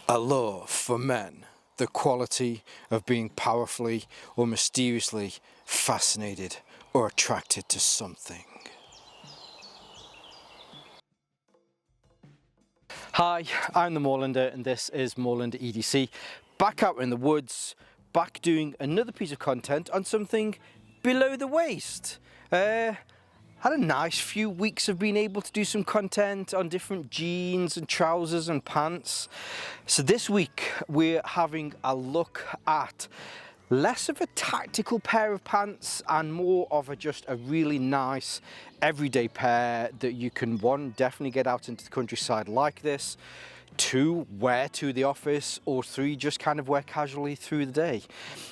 Allure for men, the quality of being powerfully or mysteriously fascinated or attracted to something. Hi, I'm the Moorlander and this is Moorlander EDC, back out in the woods, back doing another piece of content on something below the waist. Had a nice few weeks of being able to do some content on different jeans and trousers and pants. So this week we're having a look at less of a tactical pair of pants and more of just a really nice everyday pair that you can, one, definitely get out into the countryside like this, two, wear to the office, or three, just kind of wear casually through the day.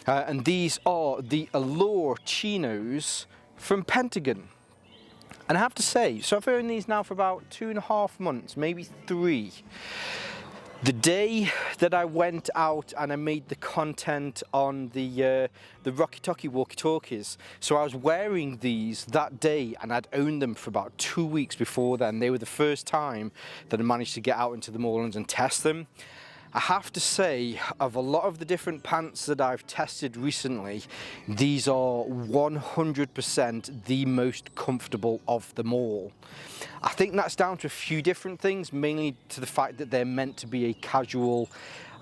And these are the Allure Chinos from Pentagon. And I have to say, so I've owned these now for about 2.5 months, maybe 3. The day that I went out and I made the content on the Rocky Talkie walkie-talkies, so I was wearing these that day and I'd owned them for about 2 weeks before then. They were the first time that I managed to get out into the moorlands and test them. I have to say, of a lot of the different pants that I've tested recently, these are 100% the most comfortable of them all. I think that's down to a few different things, mainly to the fact that they're meant to be a casual,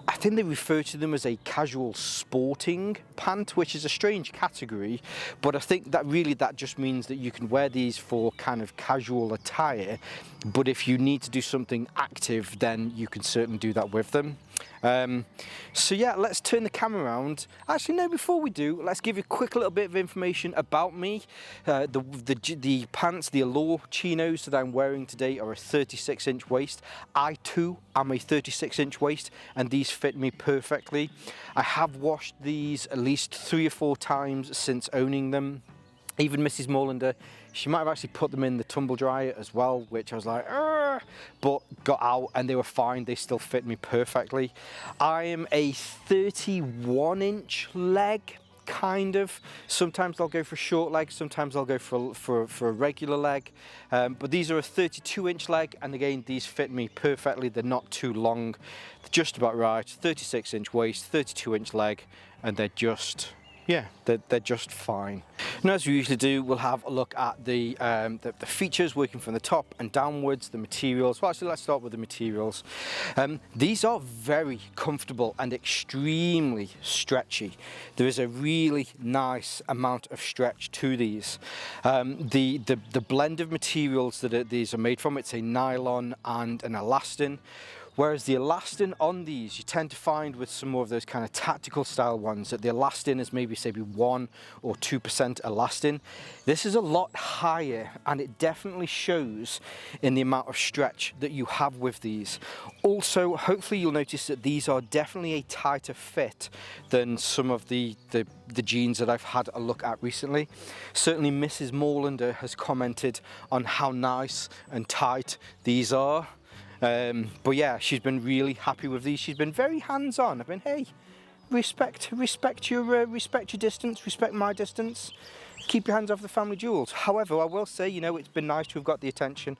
I think they refer to them as a casual sporting pant, which is a strange category, but I think that really that just means that you can wear these for kind of casual attire, but if you need to do something active, then you can certainly do that with them. So yeah, let's turn the camera around. Actually, no, before we do, let's give you a quick little bit of information about me. The pants, the Allure Chinos that I'm wearing today are a 36-inch waist. I too am a 36-inch waist, and these fit me perfectly. I have washed these at least 3 or 4 times since owning them. Even Mrs. Moorlander, she might have actually put them in the tumble dryer as well, which I was like, argh, but got out and they were fine. They still fit me perfectly. I am a 31-inch leg, kind of. Sometimes I'll go for a short leg, sometimes I'll go for a regular leg. But these are a 32-inch leg, and again, these fit me perfectly. They're not too long, they're just about right. 36-inch waist, 32-inch leg, and they're just, yeah, they're just fine. And as we usually do, we'll have a look at the features working from the top and downwards, the materials. Well, actually, let's start with the materials. These are very comfortable and extremely stretchy. There is a really nice amount of stretch to these. The blend of materials that these are made from, it's a nylon and an elastin. Whereas the elastin on these, you tend to find with some more of those kind of tactical style ones that the elastin is maybe 1 or 2% elastin. This is a lot higher, and it definitely shows in the amount of stretch that you have with these. Also, hopefully you'll notice that these are definitely a tighter fit than some of the jeans that I've had a look at recently. Certainly Mrs. Moorlander has commented on how nice and tight these are. But yeah, she's been really happy with these. She's been very hands-on. I've been, hey, respect your distance, respect my distance. Keep your hands off the family jewels. However, I will say, you know, it's been nice to have got the attention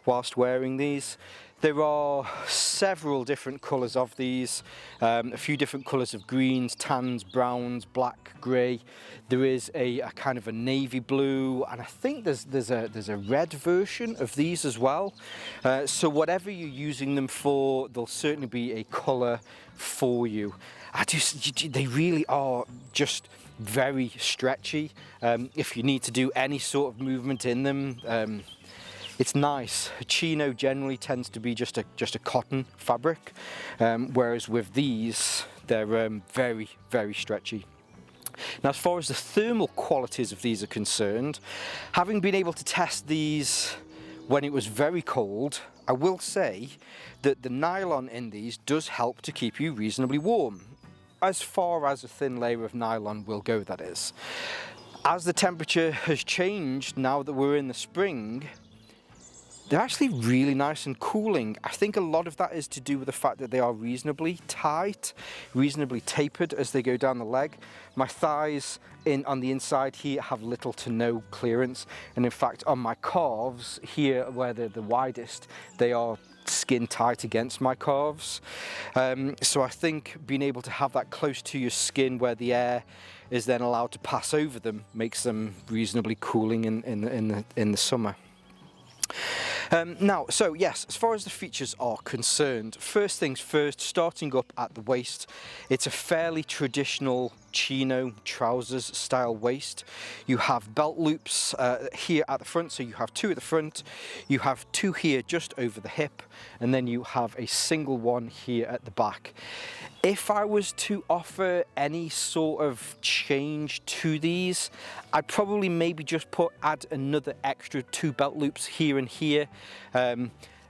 whilst wearing these. There are several different colours of these, a few different colours of greens, tans, browns, black, grey. There is a kind of a navy blue, and I think there's a red version of these as well. So whatever you're using them for, there'll certainly be a colour for you. They really are just very stretchy. If you need to do any sort of movement in them, it's nice. A chino generally tends to be just a cotton fabric, whereas with these, they're very, very stretchy. Now, as far as the thermal qualities of these are concerned, having been able to test these when it was very cold, I will say that the nylon in these does help to keep you reasonably warm. As far as a thin layer of nylon will go, that is. As the temperature has changed now that we're in the spring, they're actually really nice and cooling. I think a lot of that is to do with the fact that they are reasonably tight, reasonably tapered as they go down the leg. My thighs on the inside here have little to no clearance, and in fact on my calves here where they're the widest, they are skin tight against my calves. So I think being able to have that close to your skin where the air is then allowed to pass over them makes them reasonably cooling in the summer. Now, so yes, as far as the features are concerned, first things first, starting up at the waist, it's a fairly traditional chino trousers style waist. You have belt loops here at the front, so you have two at the front, you have two here just over the hip, and then you have a single one here at the back. If I was to offer any sort of change to these, I'd probably maybe just add another extra 2 belt loops here and here.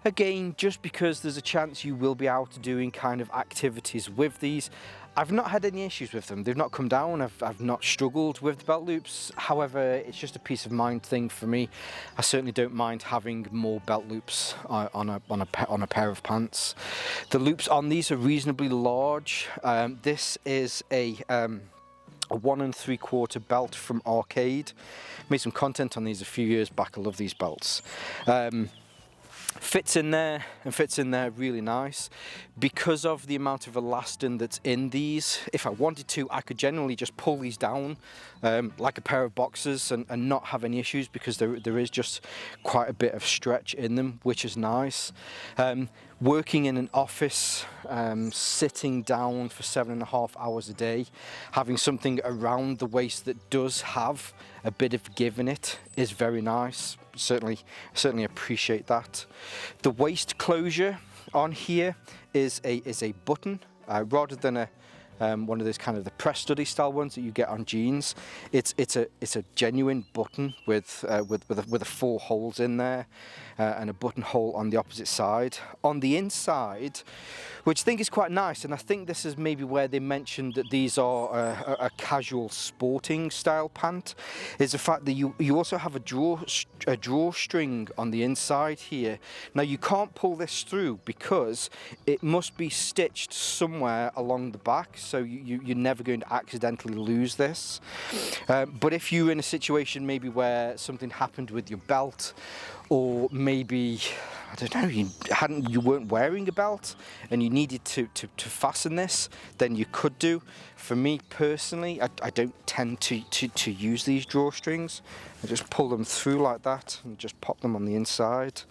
Again, just because there's a chance you will be out doing kind of activities with these. I've not had any issues with them. They've not come down. I've not struggled with the belt loops. However, it's just a peace of mind thing for me. I certainly don't mind having more belt loops on a pair of pants. The loops on these are reasonably large. This is a 1 3/4 belt from Arcade. Made some content on these a few years back. I love these belts. Fits in there and fits in there really nice. Because of the amount of elastin that's in these, if I wanted to, I could generally just pull these down like a pair of boxers and not have any issues, because there is just quite a bit of stretch in them, which is nice. Working in an office, sitting down for 7.5 hours a day, having something around the waist that does have a bit of give in it is very nice. Certainly appreciate that. The waist closure on here is a button rather than a one of those kind of the press study style ones that you get on jeans. It's a genuine button with 4 holes in there and a buttonhole on the opposite side. On the inside, which I think is quite nice, and I think this is maybe where they mentioned that these are a casual sporting style pant, is the fact that you also have a drawstring on the inside here. Now you can't pull this through because it must be stitched somewhere along the back, so you're never going to accidentally lose this. But if you're in a situation maybe where something happened with your belt, or maybe, I don't know, you weren't wearing a belt and you needed to fasten this, then you could do. For me personally, I don't tend to use these drawstrings. I just pull them through like that and just pop them on the inside.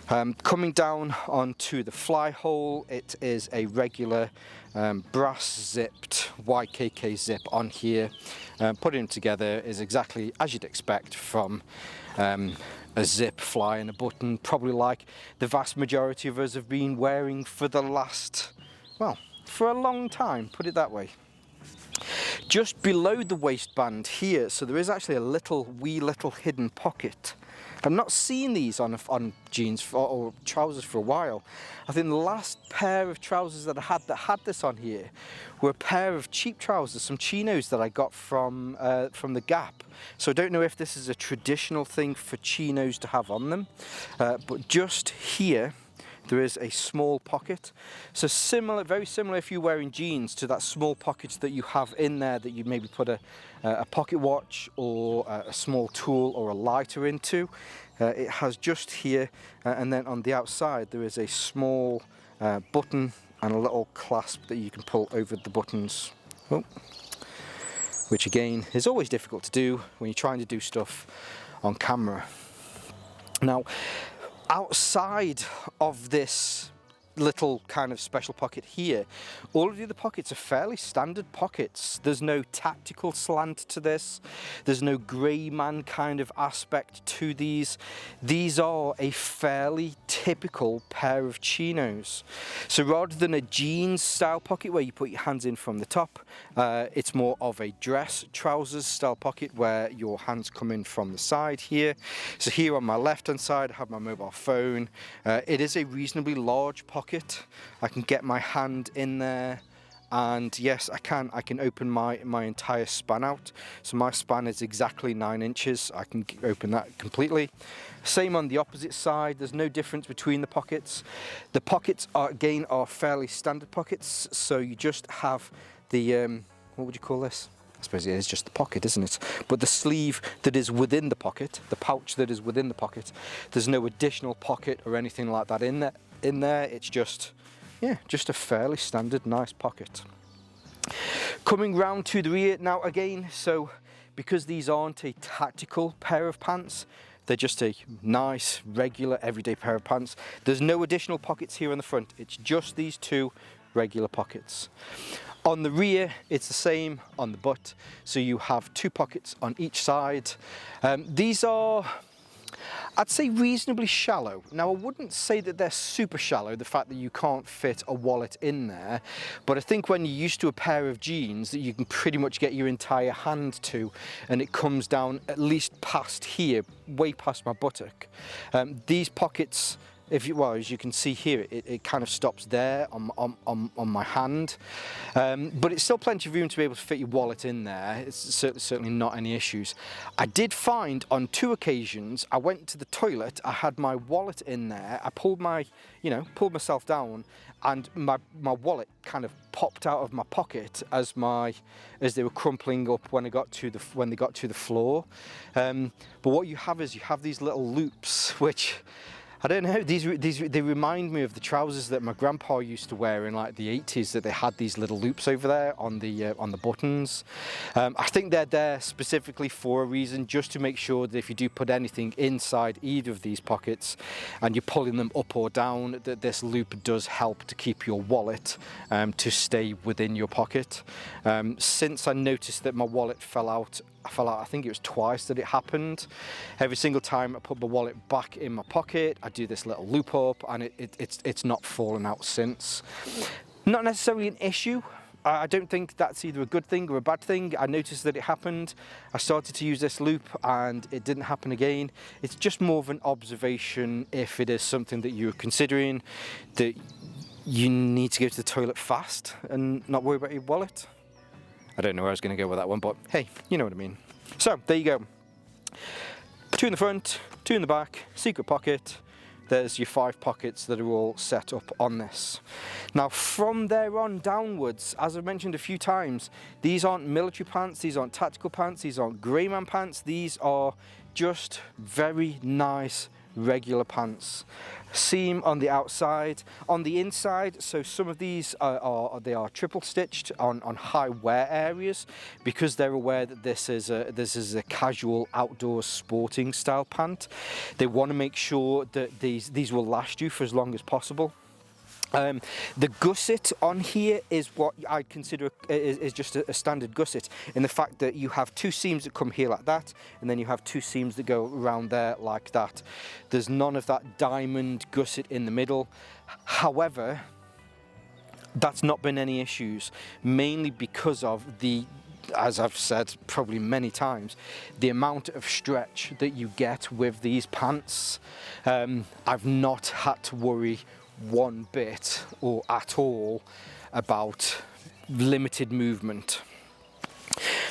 Coming down onto the fly hole, it is a regular brass zipped YKK zip on here. Putting them together is exactly as you'd expect from a zip, fly and a button, probably like the vast majority of us have been wearing for the last, well, for a long time, put it that way. Just below the waistband here, so there is actually a wee little hidden pocket. I've not seen these on jeans or trousers for a while. I think the last pair of trousers that I had this on here were a pair of cheap trousers, some chinos that I got from the Gap. So I don't know if this is a traditional thing for chinos to have on them, but just here there is a small pocket. So very similar if you're wearing jeans to that small pocket that you have in there that you maybe put a pocket watch or a small tool or a lighter into. It has just here, and then on the outside there is a small button and a little clasp that you can pull over the buttons. Oh. Which again is always difficult to do when you're trying to do stuff on camera. Now, outside of this little kind of special pocket here, all of the other pockets are fairly standard pockets. There's no tactical slant to this. There's no grey man kind of aspect to these. These are a fairly typical pair of chinos. So rather than a jeans style pocket where you put your hands in from the top, it's more of a dress trousers style pocket where your hands come in from the side here. So here on my left hand side I have my mobile phone. It is a reasonably large pocket. I can get my hand in there, and yes, I can open my entire span out. So my span is exactly 9 inches. I can open that completely. Same on the opposite side. There's no difference between the pockets. The pockets are fairly standard pockets. So you just have the what would you call this? I suppose it is just the pocket, isn't it? But the sleeve that is within the pocket, the pouch that is within the pocket, there's no additional pocket or anything like that in there. in there. It's just, yeah, just a fairly standard nice pocket. Coming round to the rear now again, so because these aren't a tactical pair of pants, they're just a nice, regular, everyday pair of pants. There's no additional pockets here on the front. It's just these two regular pockets. On the rear, it's the same on the butt. So you have 2 pockets on each side. These are, I'd say, reasonably shallow. Now, I wouldn't say that they're super shallow, the fact that you can't fit a wallet in there, but I think when you're used to a pair of jeans that you can pretty much get your entire hand to, and it comes down at least past here, way past my buttock. These pockets, as you can see here, it kind of stops there on my hand, but it's still plenty of room to be able to fit your wallet in there. It's certainly not any issues. I did find on 2 occasions, I went to the toilet, I had my wallet in there, I pulled myself down, and my wallet kind of popped out of my pocket as they were crumpling up when they got to the floor. But what you have is these little loops, which, I don't know, they remind me of the trousers that my grandpa used to wear in like the 80s, that they had these little loops over there on the buttons. I think they're there specifically for a reason, just to make sure that if you do put anything inside either of these pockets and you're pulling them up or down, that this loop does help to keep your wallet to stay within your pocket. Since I noticed that my wallet fell out, I think it was twice that it happened. Every single time I put my wallet back in my pocket, I do this little loop up, and it's not fallen out since. Not necessarily an issue. I don't think that's either a good thing or a bad thing. I noticed that it happened. I started to use this loop and it didn't happen again. It's just more of an observation if it is something that you're considering, that you need to go to the toilet fast and not worry about your wallet. I don't know where I was going to go with that one, but hey, you know what I mean. So there you go. 2 in the front, 2 in the back, secret pocket. There's your 5 pockets that are all set up on this. Now from there on downwards, as I've mentioned a few times, these aren't military pants, these aren't tactical pants, these aren't grey man pants, these are just very nice regular pants. Seam on the outside, on the inside, so some of these are triple stitched on high wear areas, because they're aware that this is a casual outdoor sporting style pant. They want to make sure that these will last you for as long as possible. The gusset on here is what I consider is just a standard gusset, in the fact that you have 2 seams that come here like that, and then you have 2 seams that go around there like that. There's none of that diamond gusset in the middle. However, that's not been any issues, mainly because of as I've said probably many times, the amount of stretch that you get with these pants. I've not had to worry one bit or at all about limited movement.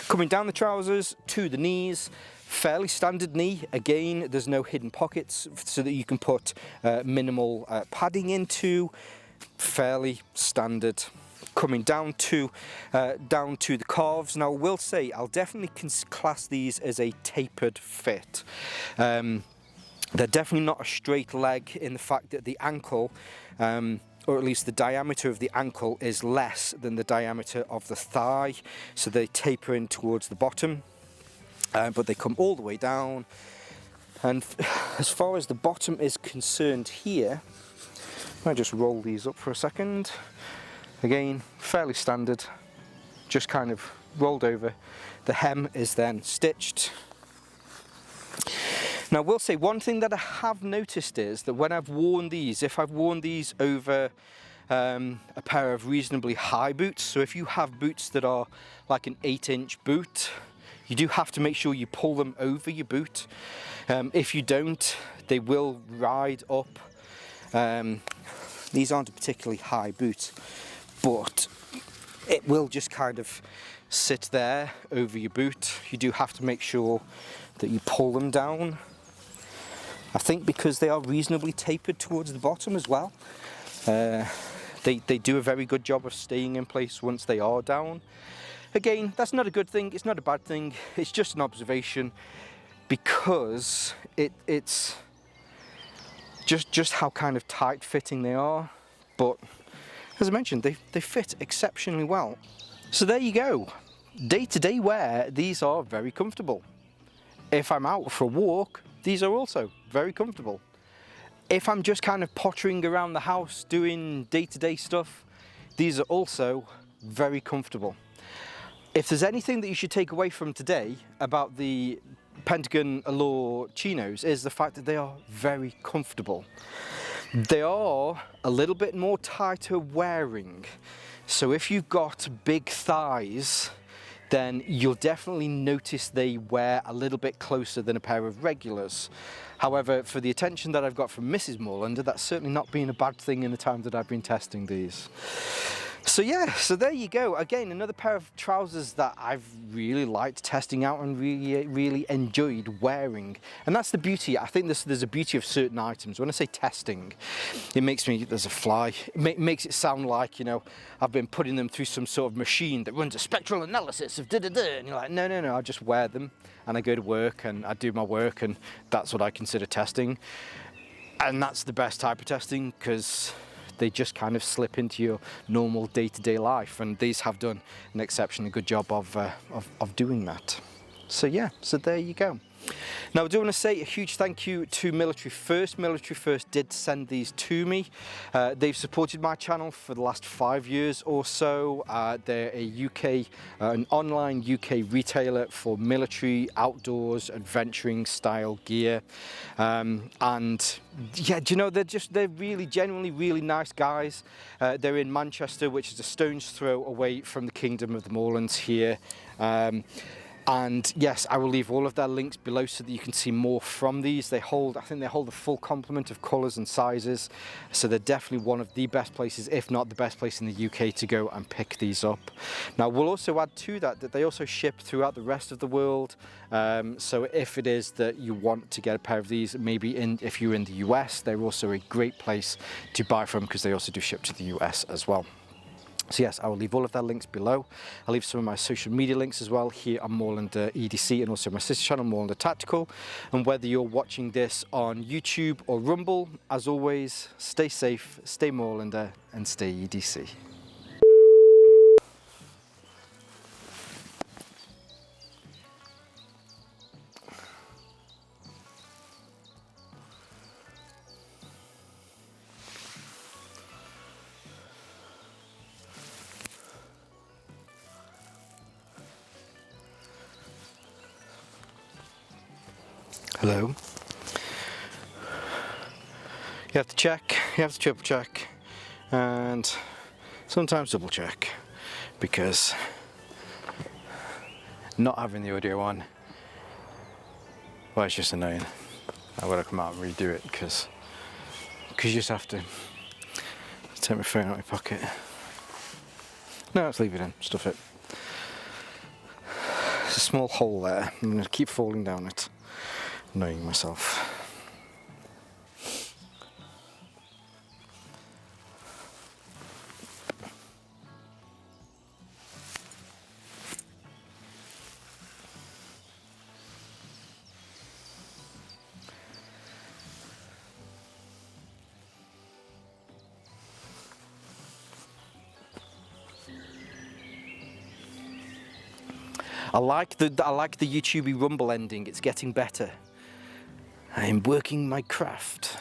Coming down the trousers to the knees, fairly standard knee. Again, there's no hidden pockets so that you can put minimal padding into. Fairly standard. Coming down to the calves. Now I will say I'll definitely class these as a tapered fit. They're definitely not a straight leg, in the fact that the ankle, or at least the diameter of the ankle, is less than the diameter of the thigh, so they taper in towards the bottom, but they come all the way down. And as far as the bottom is concerned here, I just roll these up for a second. Again, fairly standard, just kind of rolled over. The hem is then stitched. Now I will say one thing that I have noticed is that when I've worn these, if I've worn these over a pair of reasonably high boots, so if you have boots that are like an 8-inch boot, you do have to make sure you pull them over your boot. If you don't, they will ride up. These aren't a particularly high boot, but it will just kind of sit there over your boot. You do have to make sure that you pull them down. I think because they are reasonably tapered towards the bottom as well, they do a very good job of staying in place once they are down. Again, that's not a good thing, it's not a bad thing, it's just an observation, because it just how kind of tight fitting they are, but as I mentioned, they fit exceptionally well. So there you go. Day-to-day wear, these are very comfortable. If I'm out for a walk, these are also very comfortable. If I'm just kind of pottering around the house doing day-to-day stuff, these are also very comfortable. If there's anything that you should take away from today about the Pentagon Allure Chinos, is the fact that they are very comfortable. They are a little bit more tighter wearing, so if you've got big thighs, then you'll definitely notice they wear a little bit closer than a pair of regulars. However, for the attention that I've got from Mrs. Moorlander, that's certainly not been a bad thing in the time that I've been testing these. So yeah, so there you go. Again, another pair of trousers that I've really liked testing out and really enjoyed wearing. And that's the beauty. I think there's a beauty of certain items. When I say testing, it makes me, there's a fly, it makes it sound like, you know, I've been putting them through some sort of machine that runs a spectral analysis of da-da-da. And you're like, no, I just wear them and I go to work and I do my work, and that's what I consider testing. And that's the best type of testing, because they just kind of slip into your normal day-to-day life, and these have done an exceptionally good job of doing that. So yeah, so there you go. Now I do want to say a huge thank you to Military First. Military First did send these to me. They've supported my channel for the last 5 years or so. They're a UK, an online UK retailer for military, outdoors, adventuring style gear. And yeah, do you know, they're really genuinely really nice guys. They're in Manchester, which is a stone's throw away from the Kingdom of the Moorlands here. And yes, I will leave all of their links below so that you can see more from these. I think they hold a full complement of colours and sizes. So they're definitely one of the best places, if not the best place in the UK, to go and pick these up. Now we'll also add to that they also ship throughout the rest of the world. So if it is that you want to get a pair of these, maybe if you're in the US, they're also a great place to buy from, because they also do ship to the US as well. So yes, I will leave all of their links below. I'll leave some of my social media links as well here on Moorlander EDC, and also my sister channel, Moorlander Tactical. And whether you're watching this on YouTube or Rumble, as always, stay safe, stay Moorlander, and stay EDC. Hello. You have to check, you have to triple check, and sometimes double check, because not having the audio on, well, it's just annoying. I've got to come out and redo it, because you just have to take my phone out of my pocket. No, let's leave it in, stuff it. There's a small hole there, I'm going to keep falling down it. Annoying myself. I like the YouTubey rumble ending. It's getting better. I am working my craft.